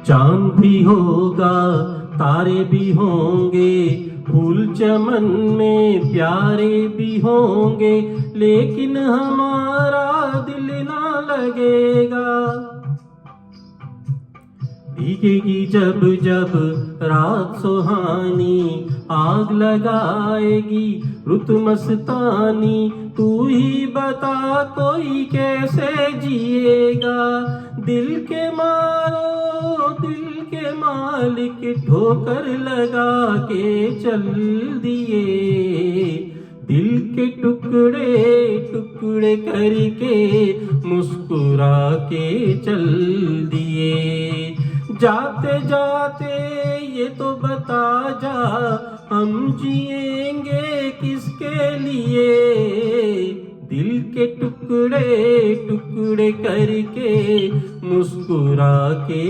चांद भी होगा, तारे भी होंगे, फूल चमन में प्यारे भी होंगे, लेकिन हमारा दिल ना लगेगा। भीगेगी जब जब रात सुहानी, आग लगाएगी रुत मस्तानी, तू ही बता कोई कैसे जिएगा। दिल के मारो दिल के मालिक ठोकर लगा के चल दिए, दिल के टुकड़े टुकड़े करके मुस्कुरा के चल दिए। जाते जाते ये तो बता जा, हम जिएंगे किसके लिए। दिल के टुकड़े टुकड़े करके मुस्कुरा के